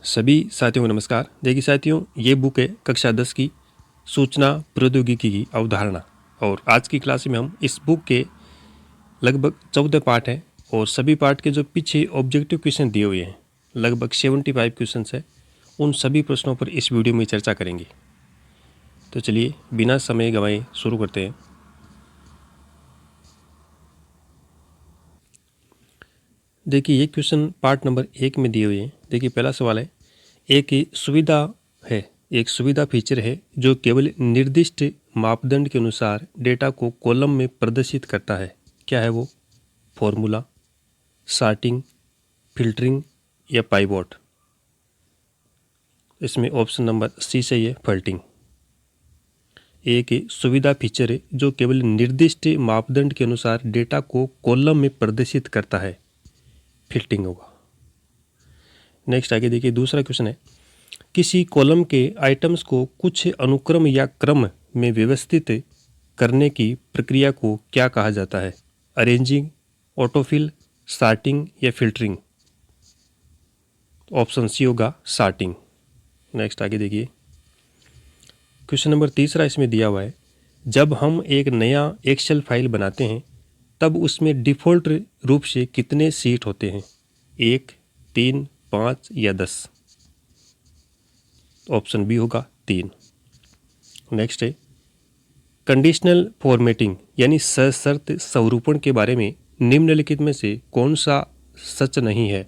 सभी साथियों को नमस्कार। देखिए साथियों, ये बुक है कक्षा 10 की सूचना प्रौद्योगिकी की अवधारणा। और आज की क्लास में हम इस बुक के लगभग 14 पार्ट हैं और सभी पार्ट के जो पीछे ऑब्जेक्टिव क्वेश्चन दिए हुए हैं, लगभग 75 क्वेश्चन है, उन सभी प्रश्नों पर इस वीडियो में चर्चा करेंगे। तो चलिए बिना समय गंवाए शुरू करते हैं। देखिए ये क्वेश्चन पार्ट नंबर 1 में दिए हुए हैं। देखिए पहला सवाल है, एक सुविधा फीचर है जो केवल निर्दिष्ट मापदंड के अनुसार डेटा को कॉलम में प्रदर्शित करता है। क्या है वो? फॉर्मूला, सॉर्टिंग, फिल्टरिंग या पाइवोट। इसमें ऑप्शन नंबर सी सही है, फिल्टरिंग। एक सुविधा फीचर है जो केवल निर्दिष्ट मापदंड के अनुसार डेटा को कॉलम में प्रदर्शित करता है, फिल्टरिंग होगा। नेक्स्ट आगे देखिए, दूसरा क्वेश्चन है, किसी कॉलम के आइटम्स को कुछ अनुक्रम या क्रम में व्यवस्थित करने की प्रक्रिया को क्या कहा जाता है? अरेंजिंग, ऑटोफिल, सॉर्टिंग या फिल्टरिंग। ऑप्शन सी होगा सॉर्टिंग। नेक्स्ट आगे देखिए, क्वेश्चन नंबर तीसरा इसमें दिया हुआ है, जब हम एक नया एक्सेल फाइल बनाते हैं तब उसमें डिफ़ॉल्ट रूप से कितने शीट होते हैं? 1, 3, 5 या 10। ऑप्शन बी होगा 3। नेक्स्ट है, कंडीशनल फॉर्मेटिंग यानी सशर्त स्वरूपण के बारे में निम्नलिखित में से कौन सा सच नहीं है?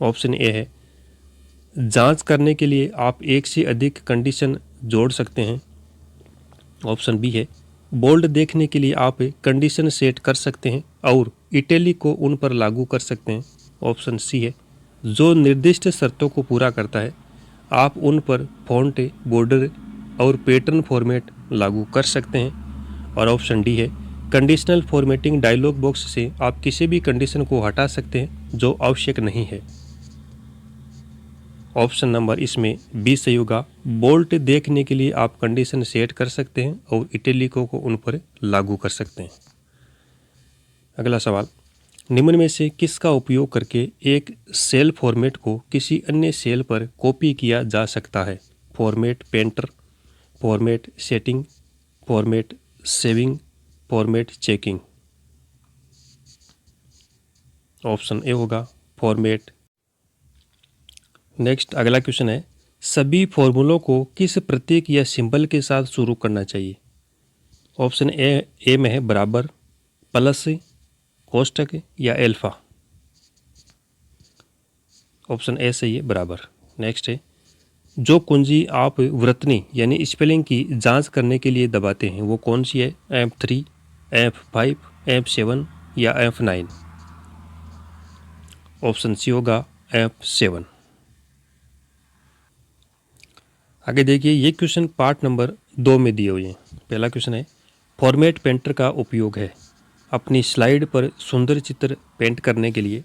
ऑप्शन ए है, जांच करने के लिए आप एक से अधिक कंडीशन जोड़ सकते हैं। ऑप्शन बी है, बोल्ड देखने के लिए आप कंडीशन सेट कर सकते हैं और इटैलिक को उन पर लागू कर सकते हैं। ऑप्शन सी है, जो निर्दिष्ट शर्तों को पूरा करता है आप उन पर फॉन्ट, बॉर्डर और पैटर्न फॉर्मेट लागू कर सकते हैं। और ऑप्शन डी है, कंडीशनल फॉर्मेटिंग डायलॉग बॉक्स से आप किसी भी कंडीशन को हटा सकते हैं जो आवश्यक नहीं है। ऑप्शन नंबर इसमें बी सही होगा, बोल्ट देखने के लिए आप कंडीशन सेट कर सकते हैं और इटैलिकों को उन पर लागू कर सकते हैं। अगला सवाल, निम्न में से किसका उपयोग करके एक सेल फॉर्मेट को किसी अन्य सेल पर कॉपी किया जा सकता है? Format painter, format setting, format saving, format checking. Option A होगा फॉर्मेट। नेक्स्ट अगला क्वेश्चन है, सभी फॉर्मूलों को किस प्रतीक या सिंबल के साथ शुरू करना चाहिए? ऑप्शन ए में है बराबर, प्लस, कोष्टक या एल्फा। ऑप्शन ए सही है, बराबर। नेक्स्ट है, जो कुंजी आप वर्तनी यानी स्पेलिंग की जांच करने के लिए दबाते हैं वो कौन सी है? F3, F5, F7 या F9। ऑप्शन सी होगा F7। आगे देखिए, ये क्वेश्चन पार्ट नंबर 2 में दिए हुए हैं। पहला क्वेश्चन है, फॉर्मेट पेंटर का उपयोग है अपनी स्लाइड पर सुंदर चित्र पेंट करने के लिए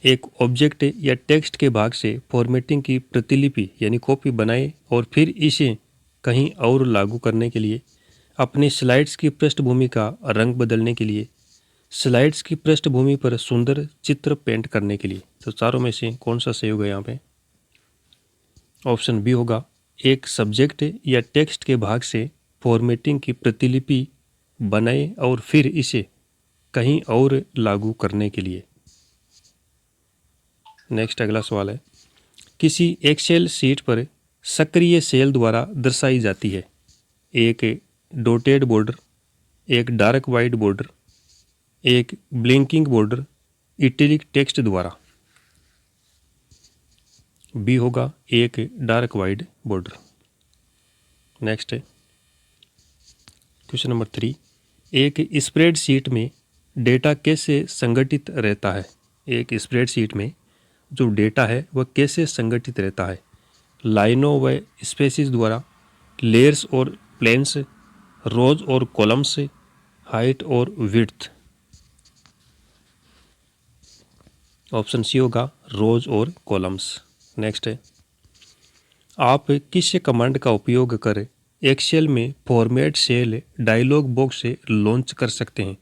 एक ऑब्जेक्ट या टेक्स्ट के भाग से फॉर्मेटिंग की प्रतिलिपि यानी कॉपी बनाए और फिर इसे कहीं और लागू करने के लिए, अपनी स्लाइड्स की पृष्ठभूमि का रंग बदलने के लिए, स्लाइड्स की पृष्ठभूमि पर सुंदर चित्र पेंट करने के लिए। तो चारों में से कौन सा सही होगा यहाँ पे? ऑप्शन बी होगा, एक सब्जेक्ट या टेक्स्ट के भाग से फॉर्मेटिंग की प्रतिलिपि बनाए और फिर इसे कहीं और लागू करने के लिए। नेक्स्ट अगला सवाल है, किसी एक्सेल शीट पर सक्रिय सेल द्वारा दर्शाई जाती है एक डॉटेड बॉर्डर, एक डार्क वाइट बॉर्डर, एक ब्लिंकिंग बॉर्डर, इटैलिक टेक्स्ट द्वारा। बी होगा एक डार्क वाइट बॉर्डर। नेक्स्ट है क्वेश्चन नंबर 3, एक स्प्रेडशीट में डेटा कैसे संगठित रहता है? एक स्प्रेडशीट में जो डेटा है वह कैसे संगठित रहता है? लाइनों व स्पेसिस द्वारा, लेयर्स और प्लेन्स, रोज और कॉलम्स, हाइट और विड्थ। ऑप्शन सी होगा रोज और कॉलम्स। नेक्स्ट है, आप किस कमांड का उपयोग कर एक्सेल में फॉर्मेट सेल डायलॉग बॉक्स से लॉन्च कर सकते हैं?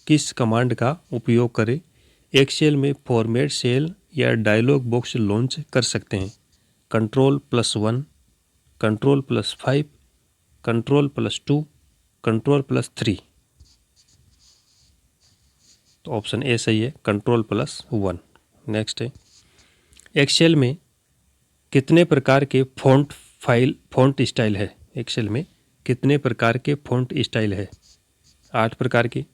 किस कमांड का उपयोग करें एक्सेल में फॉर्मेट सेल या डायलॉग बॉक्स लॉन्च कर सकते हैं? Ctrl+1, Ctrl+5, Ctrl+2, Ctrl+3। तो ऑप्शन ए सही है, Ctrl+1। नेक्स्ट है, एक्सेल में कितने प्रकार के फॉन्ट स्टाइल है? एक्सेल में कितने प्रकार के फॉन्ट स्टाइल है? 8 प्रकार के,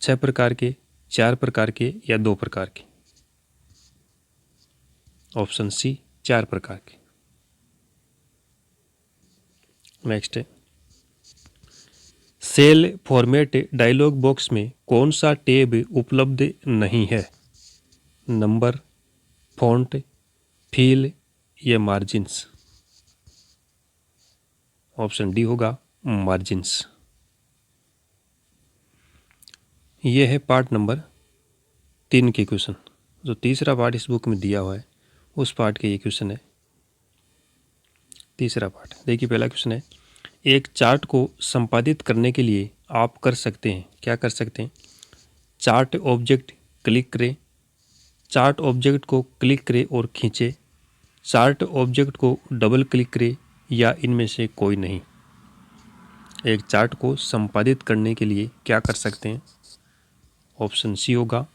6 प्रकार के, 4 प्रकार के या 2 प्रकार के? ऑप्शन सी 4 प्रकार के। नेक्स्ट है, सेल फॉर्मेट डायलॉग बॉक्स में कौन सा टैब उपलब्ध नहीं है? नंबर, फॉन्ट, फील या मार्जिन्स? ऑप्शन डी होगा मार्जिन्स। ये है पार्ट नंबर 3 के क्वेश्चन। जो तीसरा पार्ट इस बुक में दिया हुआ है उस पार्ट के ये क्वेश्चन है। तीसरा पार्ट देखिए, पहला क्वेश्चन है, एक चार्ट को संपादित करने के लिए आप कर सकते हैं, क्या कर सकते हैं? चार्ट ऑब्जेक्ट क्लिक करें, चार्ट ऑब्जेक्ट को क्लिक करें और खींचे, चार्ट ऑब्जेक्ट को डबल क्लिक करें या इनमें से कोई नहीं। एक चार्ट को संपादित करने के लिए क्या कर सकते हैं? ऑप्शन सी होगा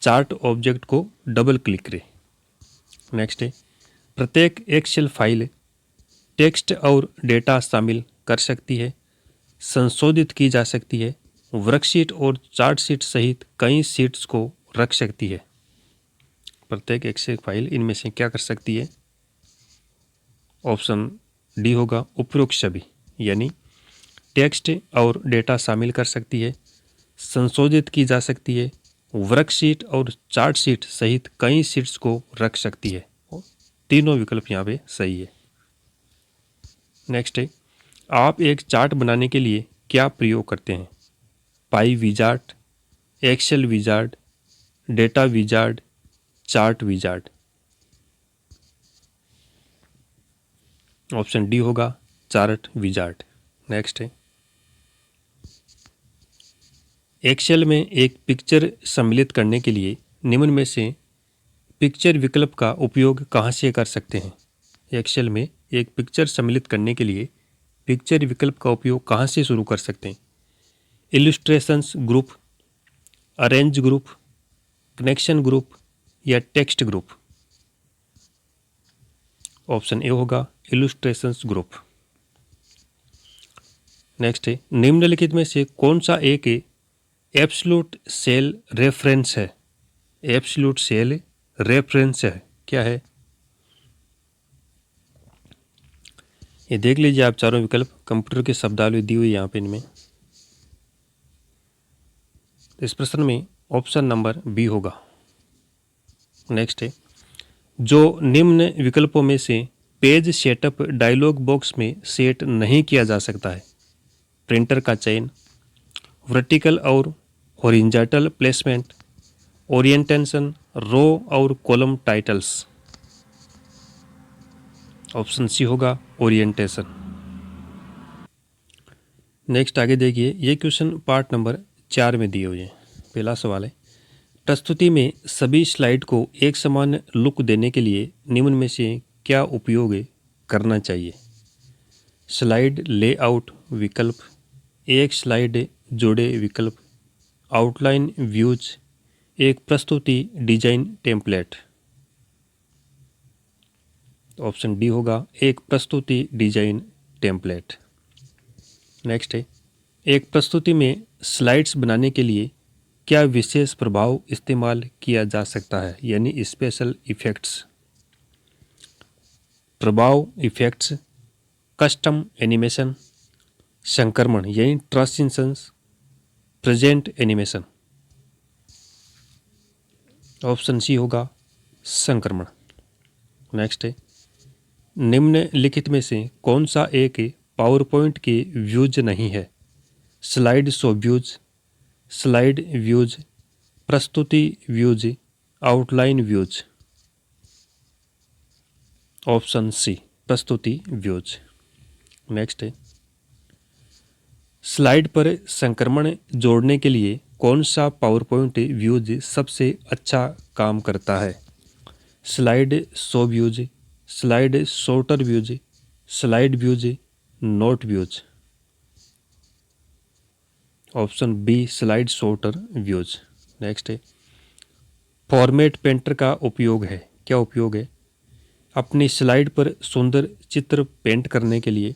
चार्ट ऑब्जेक्ट को डबल क्लिक करें। नेक्स्ट है, प्रत्येक एक्सेल फाइल टेक्स्ट और डेटा शामिल कर सकती है, संशोधित की जा सकती है, वर्कशीट और चार्ट शीट सहित कई शीट्स को रख सकती है। प्रत्येक एक्सेल फाइल इनमें से क्या कर सकती है? ऑप्शन डी होगा उपरोक्त सभी, यानी टेक्स्ट और डेटा शामिल कर सकती है, संशोधित की जा सकती है, वर्कशीट और चार्ट शीट सहित कई शीट्स को रख सकती है। तीनों विकल्प यहाँ पे सही है। नेक्स्ट है, आप एक चार्ट बनाने के लिए क्या प्रयोग करते हैं? Pie wizard, excel wizard, data wizard, chart wizard? Option D होगा चार्ट विजार्ड। नेक्स्ट है, एक्सेल में एक पिक्चर सम्मिलित करने के लिए निम्न में से पिक्चर विकल्प का उपयोग कहाँ से कर सकते हैं? एक्सेल में एक पिक्चर सम्मिलित करने के लिए पिक्चर विकल्प का उपयोग कहाँ से शुरू कर सकते हैं? Illustrations group, arrange group, connection group या टेक्स्ट ग्रुप? ऑप्शन ए होगा इलस्ट्रेशंस ग्रुप। नेक्स्ट है, निम्नलिखित में से कौन सा एक एब्सोल्यूट सेल रेफरेंस है? एब्सोल्यूट सेल रेफरेंस है, क्या है? ये देख लीजिए आप चारों विकल्प, कंप्यूटर के शब्दावली दी हुई यहाँ पे इनमें। इस प्रश्न में ऑप्शन नंबर बी होगा। नेक्स्ट है, जो निम्न विकल्पों में से पेज सेटअप डायलॉग बॉक्स में सेट नहीं किया जा सकता है? प्रिंटर का चयन, वर्टिकल और हॉरिजॉन्टल प्लेसमेंट, ओरिएंटेशन, रो और कॉलम टाइटल्स? ऑप्शन सी होगा ओरिएंटेशन। नेक्स्ट आगे देखिए, ये क्वेश्चन पार्ट नंबर 4 में दिए हुए हैं। पहला सवाल है, प्रस्तुति में सभी स्लाइड को एक समान लुक देने के लिए निम्न में से क्या उपयोग करना चाहिए? स्लाइड लेआउट विकल्प, एक स्लाइड जोड़े विकल्प, आउटलाइन व्यूज, एक प्रस्तुति डिजाइन टेम्पलेट? ऑप्शन डी होगा एक प्रस्तुति डिजाइन टेम्पलेट। नेक्स्ट है, एक प्रस्तुति में स्लाइड्स बनाने के लिए क्या विशेष प्रभाव इस्तेमाल किया जा सकता है, यानी स्पेशल इफेक्ट्स? प्रभाव इफेक्ट्स, कस्टम एनिमेशन, संक्रमण यानी transitions, present animation? Option C होगा संक्रमण। नेक्स्ट है, निम्नलिखित में से कौन सा एक पावर पॉइंट के व्यूज नहीं है? Slide show views, slide views, प्रस्तुति views, outline views? Option C प्रस्तुति व्यूज। नेक्स्ट है, स्लाइड पर संक्रमण जोड़ने के लिए कौन सा पावर पॉइंट व्यूज सबसे अच्छा काम करता है? Slide show views, slide sorter views, slide views, note views. Option B slide sorter views. Next है फॉर्मेट पेंटर का उपयोग है। क्या उपयोग है? अपनी स्लाइड पर सुंदर चित्र पेंट करने के लिए,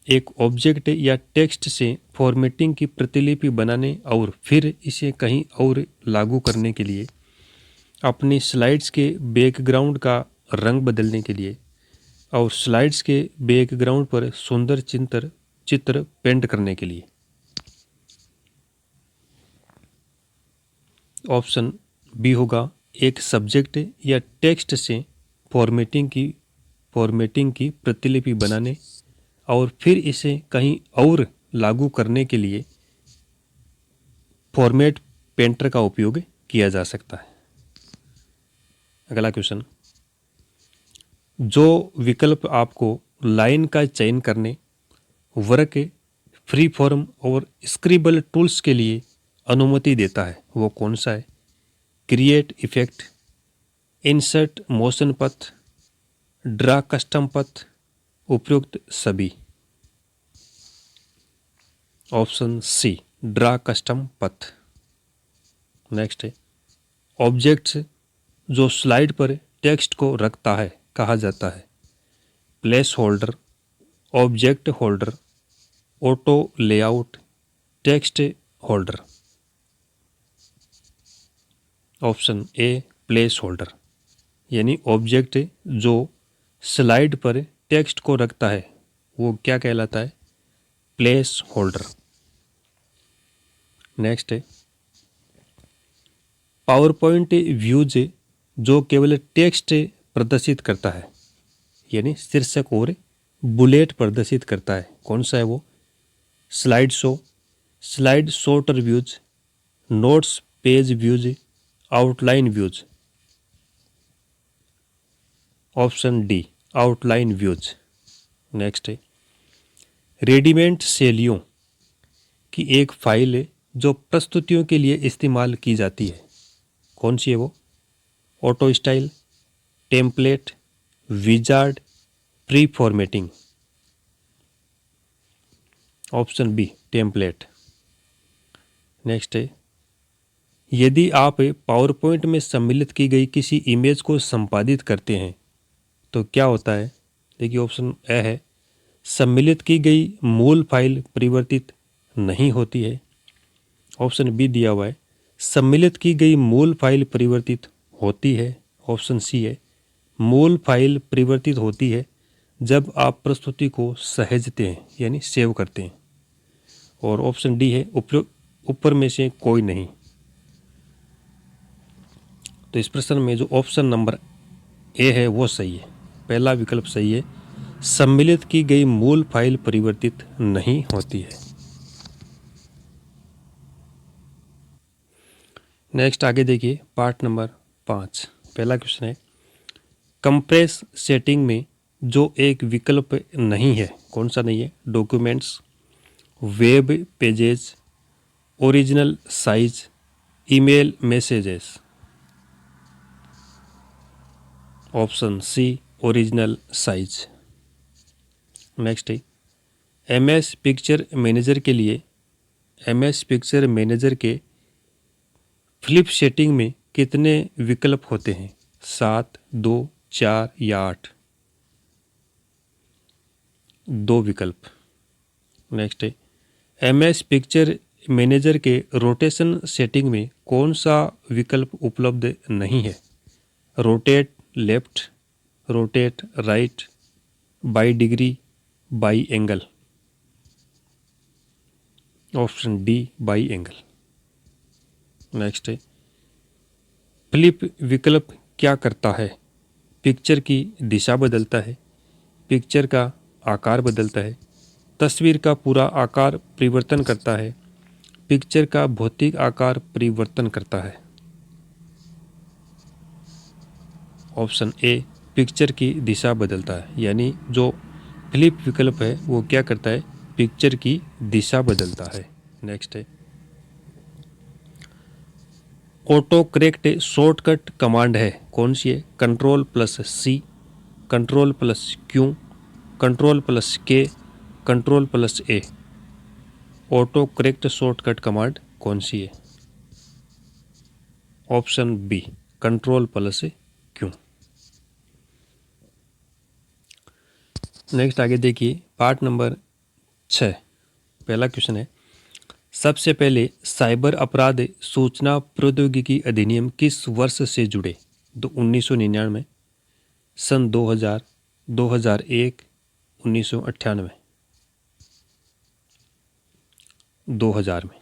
एक ऑब्जेक्ट या टेक्स्ट से फॉर्मेटिंग की प्रतिलिपि बनाने और फिर इसे कहीं और लागू करने के लिए, अपनी स्लाइड्स के बैकग्राउंड का रंग बदलने के लिए और स्लाइड्स के बैकग्राउंड पर सुंदर चित्र पेंट करने के लिए। ऑप्शन बी होगा एक सब्जेक्ट या टेक्स्ट से फॉर्मेटिंग की प्रतिलिपि बनाने और फिर इसे कहीं और लागू करने के लिए फॉर्मेट पेंटर का उपयोग किया जा सकता है। अगला क्वेश्चन, जो विकल्प आपको लाइन का चयन करने, वर्क, फ्री फॉर्म और स्क्रिबल टूल्स के लिए अनुमति देता है वो कौन सा है? क्रिएट इफेक्ट, इंसर्ट मोशन पथ, ड्रा कस्टम पथ, उपयुक्त सभी। ऑप्शन सी ड्रा कस्टम पथ। नेक्स्ट है ऑब्जेक्ट्स जो स्लाइड पर टेक्स्ट को रखता है कहा जाता है place holder, object holder, auto layout, text holder. Option a place holder, यानी ऑब्जेक्ट जो स्लाइड पर टेक्स्ट को रखता है वो क्या कहलाता है? Place holder. नेक्स्ट है पावर पॉइंट व्यूज जो केवल टेक्स्ट प्रदर्शित करता है, यानी शीर्षक और बुलेट प्रदर्शित करता है, कौन सा है वो? Slide show, slide sorter views, notes page views, outline views. Option D outline views. Next है रेडीमेड शैलियों की एक फाइल है जो प्रस्तुतियों के लिए इस्तेमाल की जाती है, कौन सी है वो? Auto style, template, wizard, pre formatting. Option B template. Next है यदि आप पावर पॉइंट में सम्मिलित की गई किसी इमेज को संपादित करते हैं तो क्या होता है? देखिए ऑप्शन ए है सम्मिलित की गई मूल फाइल परिवर्तित नहीं होती है। ऑप्शन बी दिया हुआ है सम्मिलित की गई मूल फाइल परिवर्तित होती है। ऑप्शन सी है मूल फाइल परिवर्तित होती है जब आप प्रस्तुति को सहेजते हैं यानी सेव करते हैं। और ऑप्शन डी है ऊपर में से कोई नहीं। तो इस प्रश्न में जो ऑप्शन नंबर ए है वो सही है, पहला विकल्प सही है, सम्मिलित की गई मूल फाइल परिवर्तित नहीं होती है। नेक्स्ट आगे देखिए पार्ट नंबर 5। पहला क्वेश्चन है कंप्रेस सेटिंग में जो एक विकल्प नहीं है, कौन सा नहीं है? Documents, web pages, original size, email messages. Option C original size. Next है एमएस पिक्चर मैनेजर के लिए एमएस पिक्चर मैनेजर के फ्लिप सेटिंग में कितने विकल्प होते हैं? 7, 2, 4 या 8? 2 विकल्प। नेक्स्ट है एमएस पिक्चर मैनेजर के रोटेशन सेटिंग में कौन सा विकल्प उपलब्ध नहीं है? Rotate left, rotate right, by degree, by angle. Option D by angle. Next है फ्लिप विकल्प क्या करता है? पिक्चर की दिशा बदलता है, पिक्चर का आकार बदलता है, तस्वीर का पूरा आकार परिवर्तन करता है, पिक्चर का भौतिक आकार परिवर्तन करता है। ऑप्शन ए पिक्चर की दिशा बदलता है, यानी जो फ्लिप विकल्प है वो क्या करता है? पिक्चर की दिशा बदलता है। नेक्स्ट है ऑटो करेक्ट शॉर्टकट कमांड है, कौन सी है? Control C, control plus Q, control plus K, control plus A. Auto correct shortcut command कौन सी है? Option B, control plus Q. Next आगे देखिए, पार्ट नंबर 6। पहला क्वेश्चन है, सबसे पहले साइबर अपराध सूचना प्रौद्योगिकी अधिनियम किस वर्ष से जुड़े? तो 1999, सन 2000, 2001, 1998, 2000 में।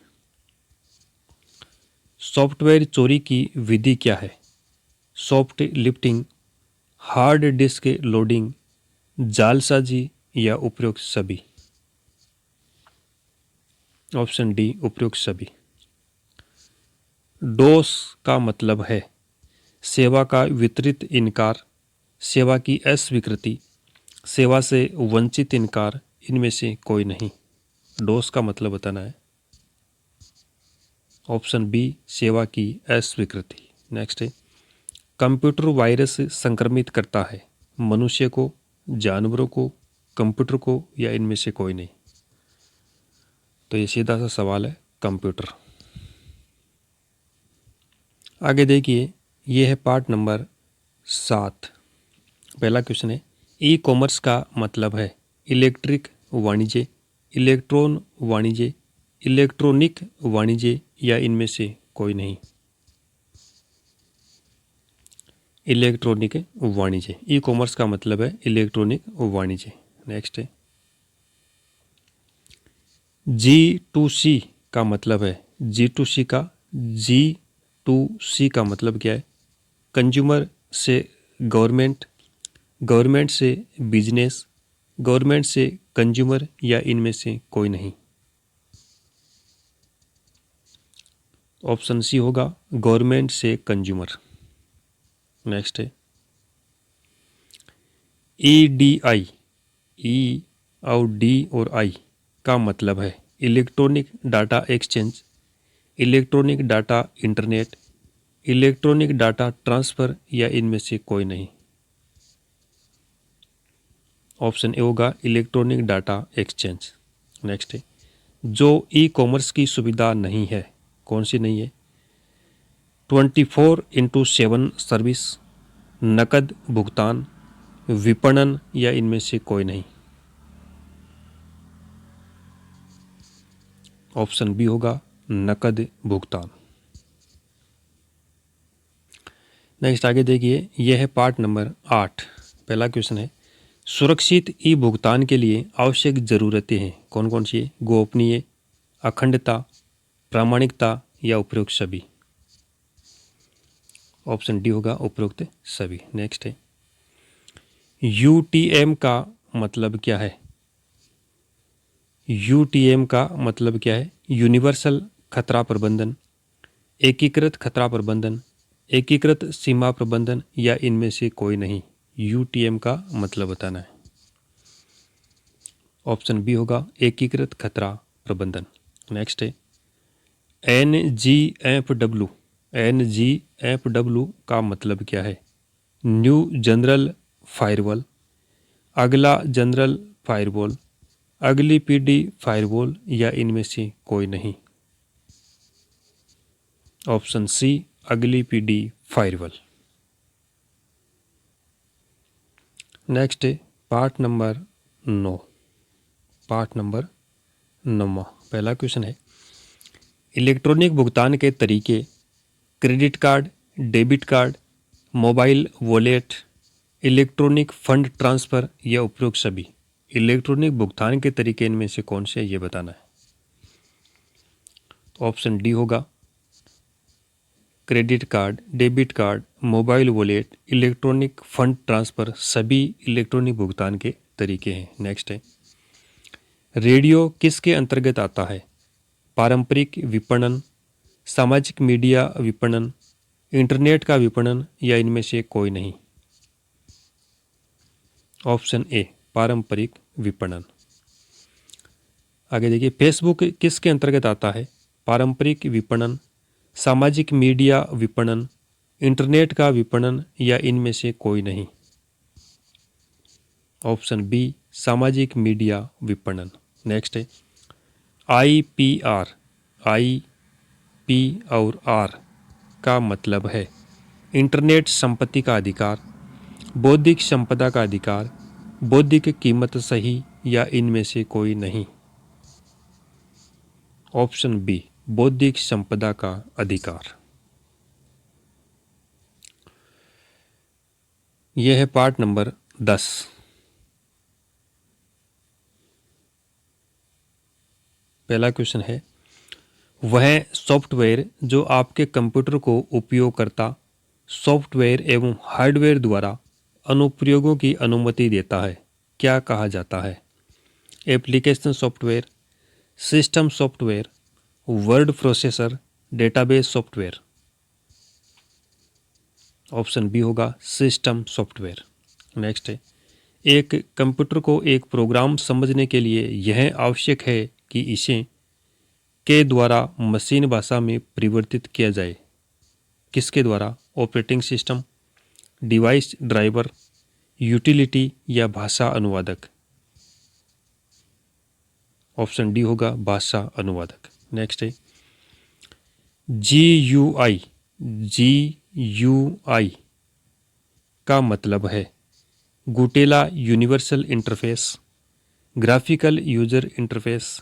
सॉफ्टवेयर चोरी की विधि क्या है? Soft lifting, hard disk loading, जालसाजी या उपरोक्त सभी? ऑप्शन डी, उपरोक्त सभी। डोस का मतलब है सेवा का वितरित इनकार, सेवा की अस्वीकृति, सेवा से वंचित इनकार, इनमें से कोई नहीं। डोस का मतलब बताना है। ऑप्शन बी, सेवा की अस्वीकृति। नेक्स्ट है, कंप्यूटर वायरस संक्रमित करता है मनुष्य को, जानवरों को, कंप्यूटर को या इनमें से कोई नहीं? तो ये सीधा सा सवाल है, कंप्यूटर। आगे देखिए, ये है पार्ट नंबर 7। पहला क्वेश्चन है, ई कॉमर्स का मतलब है इलेक्ट्रिक वाणिज्य, इलेक्ट्रॉन वाणिज्य, इलेक्ट्रॉनिक वाणिज्य या इनमें से कोई नहीं? इलेक्ट्रॉनिक वाणिज्य। ई कॉमर्स का मतलब है इलेक्ट्रॉनिक वाणिज्य। नेक्स्ट है, G2C का मतलब है, G2C का मतलब क्या है? कंज्यूमर से गवर्नमेंट, गवर्नमेंट से बिजनेस, गवर्नमेंट से कंज्यूमर या इनमें से कोई नहीं? ऑप्शन सी होगा, गवर्नमेंट से कंज्यूमर। नेक्स्ट है, EDI, ई और डी और आई का मतलब है electronic data exchange, electronic data internet, electronic data transfer या इनमें से कोई नहीं? ऑप्शन ए होगा, इलेक्ट्रॉनिक डाटा एक्सचेंज। नेक्स्ट है, जो ई कॉमर्स की सुविधा नहीं है, कौन सी नहीं है? 24/7 सर्विस, नकद भुगतान, विपणन या इनमें से कोई नहीं? ऑप्शन बी होगा, नकद भुगतान। नेक्स्ट आगे देखिए, यह है पार्ट नंबर 8। पहला क्वेश्चन है, सुरक्षित ई भुगतान के लिए आवश्यक ज़रूरतें हैं, कौन कौन सी है? गोपनीय, अखंडता, प्रामाणिकता या उपरोक्त सभी? ऑप्शन डी होगा, उपरोक्त सभी। नेक्स्ट है, UTM का मतलब क्या है? UTM का मतलब क्या है? यूनिवर्सल खतरा प्रबंधन, एकीकृत खतरा प्रबंधन, एकीकृत सीमा प्रबंधन या इनमें से कोई नहीं? UTM का मतलब बताना है। ऑप्शन बी होगा, एकीकृत खतरा प्रबंधन। नेक्स्ट है, NGFW, NGFW का मतलब क्या है? न्यू जनरल फायरवॉल, अगला जनरल फायरवॉल, अगली पीढ़ी फायरवॉल या इनमें से कोई नहीं? ऑप्शन सी, अगली पीढ़ी फायरवॉल। नेक्स्ट है पार्ट नंबर 9। पार्ट नंबर 9, पहला क्वेश्चन है, इलेक्ट्रॉनिक भुगतान के तरीके credit card, debit card, mobile wallet, electronic fund transfer या उपरोक्त सभी? इलेक्ट्रॉनिक भुगतान के तरीके इनमें से कौन से, ये बताना है। ऑप्शन डी होगा, credit card, debit card, mobile wallet, electronic fund transfer सभी इलेक्ट्रॉनिक भुगतान के तरीके हैं। नेक्स्ट है, रेडियो किसके अंतर्गत आता है? पारंपरिक विपणन, सामाजिक मीडिया विपणन, इंटरनेट का विपणन या इनमें से कोई नहीं? ऑप्शन ए, पारंपरिक विपणन। आगे देखिए, फेसबुक किसके अंतर्गत आता है? पारंपरिक विपणन, सामाजिक मीडिया विपणन, इंटरनेट का विपणन या इनमें से कोई नहीं? ऑप्शन बी सामाजिक मीडिया विपणन। नेक्स्ट है IPR। IP और R का मतलब है इंटरनेट संपत्ति का अधिकार, बौद्धिक संपदा का अधिकार, बौद्धिक कीमत सही या इनमें से कोई नहीं। ऑप्शन बी बौद्धिक संपदा का अधिकार। यह है पार्ट नंबर 10। पहला क्वेश्चन है वह सॉफ्टवेयर जो आपके कंप्यूटर को उपयोगकर्ता सॉफ्टवेयर एवं हार्डवेयर द्वारा अनुप्रयोगों की अनुमति देता है क्या कहा जाता है? Application software, system software, word processor, database software. Option B होगा सिस्टम सॉफ्टवेयर। नेक्स्ट है एक कंप्यूटर को एक प्रोग्राम समझने के लिए यह आवश्यक है कि इसे के द्वारा मशीन भाषा में परिवर्तित किया जाए। किसके द्वारा? Operating system, device driver, utility या भाषा अनुवादक। ऑप्शन डी होगा भाषा अनुवादक। नेक्स्ट है GUI। GUI का मतलब है गुटेला universal interface, graphical user interface,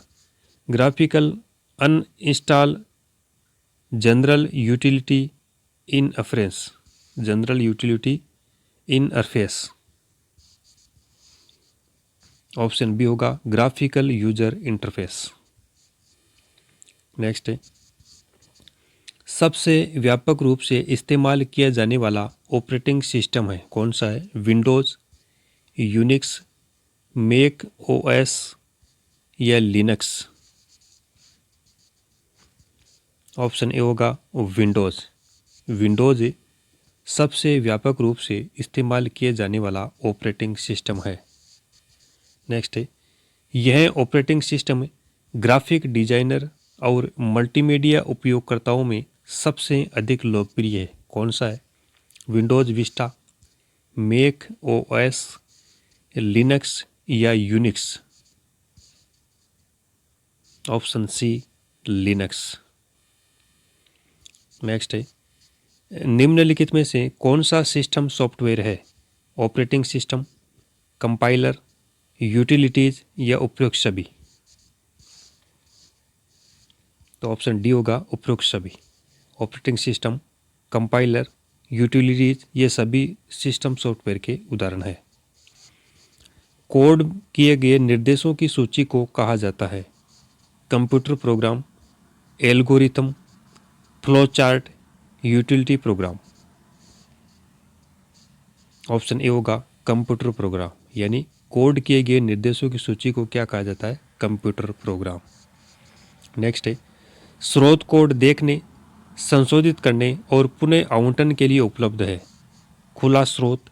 graphical uninstall, general utility interface. General utility interface. Option B होगा ग्राफिकल यूजर इंटरफेस। नेक्स्ट है सबसे व्यापक रूप से इस्तेमाल किया जाने वाला ऑपरेटिंग सिस्टम है कौन सा है? विंडोज़, यूनिक्स, मैक OS या लिनक्स। ऑप्शन ए होगा विंडोज़। विंडोज़ सबसे व्यापक रूप से इस्तेमाल किए जाने वाला ऑपरेटिंग सिस्टम है। नेक्स्ट है यह ऑपरेटिंग सिस्टम ग्राफिक डिजाइनर और मल्टीमीडिया उपयोगकर्ताओं में सबसे अधिक लोकप्रिय है कौन सा है? Windows Vista, Mac OS, Linux या Unix. Option C Linux. Next है निम्नलिखित में से कौन सा सिस्टम सॉफ्टवेयर है? ऑपरेटिंग सिस्टम, कंपाइलर, यूटिलिटीज या उपरोक्त सभी। तो ऑप्शन डी होगा उपरोक्त सभी। ऑपरेटिंग सिस्टम, कंपाइलर, यूटिलिटीज ये सभी सिस्टम सॉफ्टवेयर के उदाहरण हैं। कोड किए गए निर्देशों की सूची को कहा जाता है computer program, algorithm, flow chart, utility programme. Option A होगा कंप्यूटर प्रोग्राम, यानी कोड किए गए निर्देशों की सूची को क्या कहा जाता है? Computer program. नेक्स्ट है स्रोत कोड देखने, संशोधित करने और पुनः आवंटन के लिए उपलब्ध है खुला स्रोत,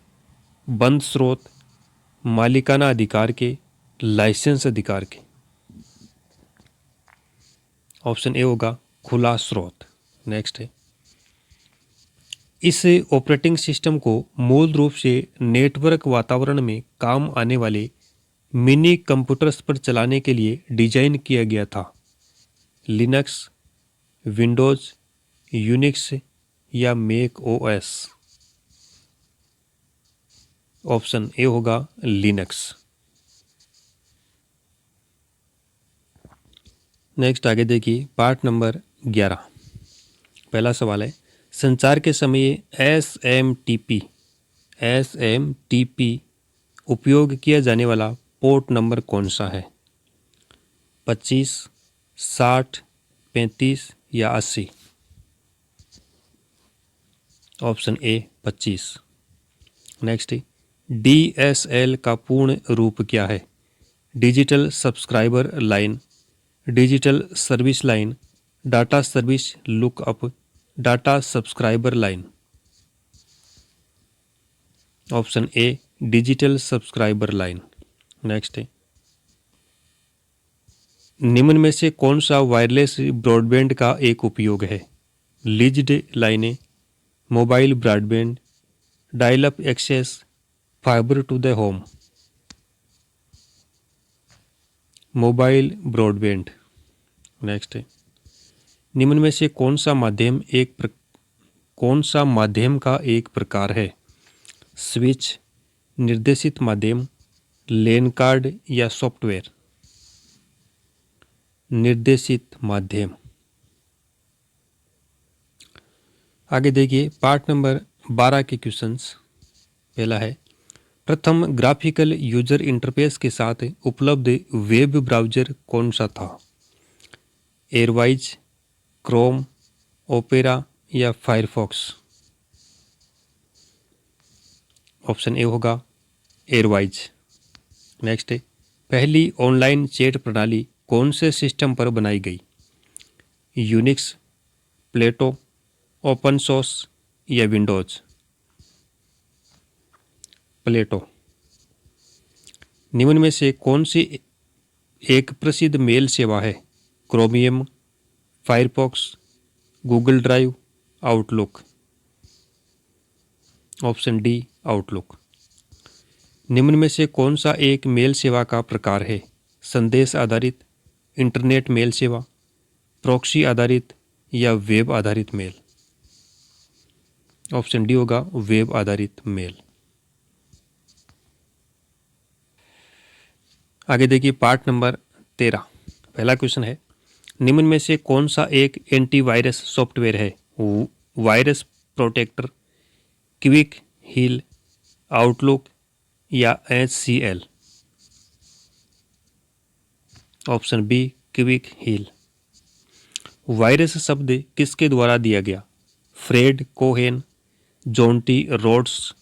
बंद स्रोत, मालिकाना अधिकार के, लाइसेंस अधिकार के। ऑप्शन ए होगा खुला स्रोत। नेक्स्ट है इस ऑपरेटिंग सिस्टम को मूल रूप से नेटवर्क वातावरण में काम आने वाले मिनी कंप्यूटर्स पर चलाने के लिए डिजाइन किया गया था। लिनक्स, विंडोज़, यूनिक्स या मैक OS। ऑप्शन ए होगा लिनक्स। नेक्स्ट आगे देखिए पार्ट नंबर 11। पहला सवाल है संचार के समय SMTP उपयोग किया जाने वाला पोर्ट नंबर कौन सा है? 25, 60, 35 या 80। Option A 25। नेक्स्ट DSL का पूर्ण रूप क्या है? Digital subscriber line, digital service line, data service lookup, data subscriber line. Option A digital subscriber line. Next है निम्न में से कौन सा वायरलेस ब्रॉडबैंड का एक उपयोग है? लीज्ड लाइनें, mobile broadband, dial up access, fibre to the home. Mobile broadband. Next है, निम्न में से कौन सा माध्यम का एक प्रकार है? स्विच, निर्देशित माध्यम, लैन कार्ड या सॉफ्टवेयर? निर्देशित माध्यम। आगे देखिए पार्ट नंबर 12 के क्वेश्चंस। पहला है, प्रथम ग्राफिकल यूजर इंटरफेस के साथ उपलब्ध वेब ब्राउज़र कौन सा था? एयरवाइज, क्रोम, ओपेरा या फायरफॉक्स? ऑप्शन ए होगा एयरवाइज। नेक्स्ट है, पहली ऑनलाइन चैट प्रणाली कौन से सिस्टम पर बनाई गई? यूनिक्स, प्लेटो, ओपन सोर्स या विंडोज? प्लेटो। निम्न में से कौन सी एक प्रसिद्ध मेल सेवा है? Chromium, Firefox, Google drive, outlook? Option D outlook. निम्न में से कौन सा एक मेल सेवा का प्रकार है? संदेश आधारित, इंटरनेट मेल सेवा, प्रॉक्सी आधारित या वेब आधारित मेल? ऑप्शन डी होगा वेब आधारित मेल। आगे देखिए पार्ट नंबर 13। पहला क्वेश्चन है, निम्न में से कौन सा एक एंटीवायरस सॉफ्टवेयर है? Virus protector, quick heal, Outlook या HCL? Option B quick heal. Virus शब्द किसके द्वारा दिया गया? Fred Cohen, John T Rhodes,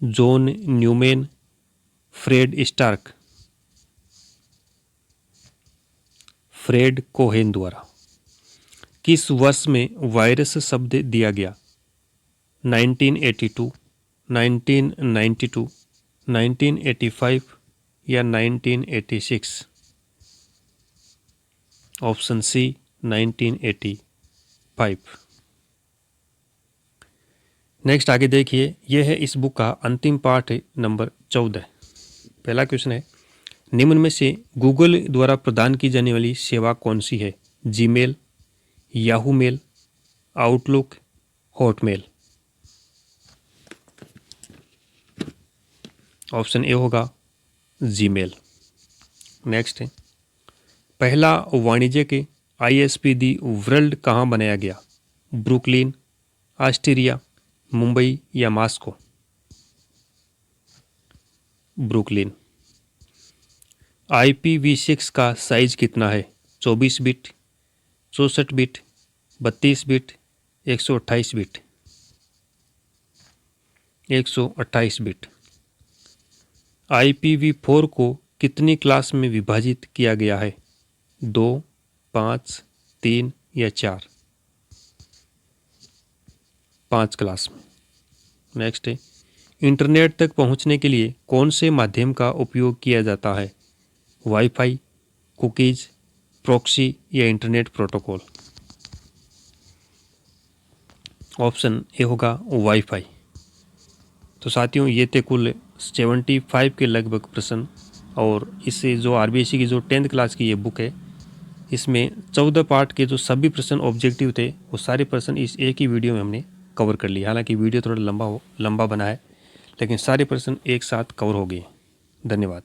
John Newman, Fred Stark? Fred Cohen द्वारा। किस वर्ष में वायरस शब्द दिया गया? 1982, 1992, 1985 या 1986? Option C 1985। नेक्स्ट आगे देखिए, यह है इस बुक का अंतिम पार्ट नंबर 14। पहला क्वेश्चन है, निम्न में से गूगल द्वारा प्रदान की जाने वाली सेवा कौन सी है? Gmail, Yahoo mail, Outlook, Hotmail? Option A होगा जीमेल। नेक्स्ट है, पहला वाणिज्यिक ISP दी वर्ल्ड कहाँ बनाया गया? ब्रुकलिन, ऑस्ट्रिया, मुंबई या मॉस्को? ब्रुकलिन। IPv6 का साइज कितना है? 24 bit, 64 bit, 32 bit, 128 bit? 128 bit. IPv4 को कितनी क्लास में विभाजित किया गया है? 2, 5, 3 या 4? 5 क्लास में। नेक्स्ट है, इंटरनेट तक पहुंचने के लिए कौन से माध्यम का उपयोग किया जाता है? वाईफाई, कुकीज, प्रॉक्सी या इंटरनेट प्रोटोकॉल? ऑप्शन ए होगा वाईफाई। तो साथियों, ये थे कुल 75 के लगभग प्रश्न, और इससे जो RBSc की जो 10th क्लास की ये बुक है, इसमें 14 पार्ट के जो सभी प्रश्न ऑब्जेक्टिव थे वो सारे प्रश्न इस एक ही वीडियो में हमने कवर कर लिए। हालांकि वीडियो थोड़ा लंबा बना है, लेकिन सारे प्रश्न एक साथ कवर हो गए। धन्यवाद।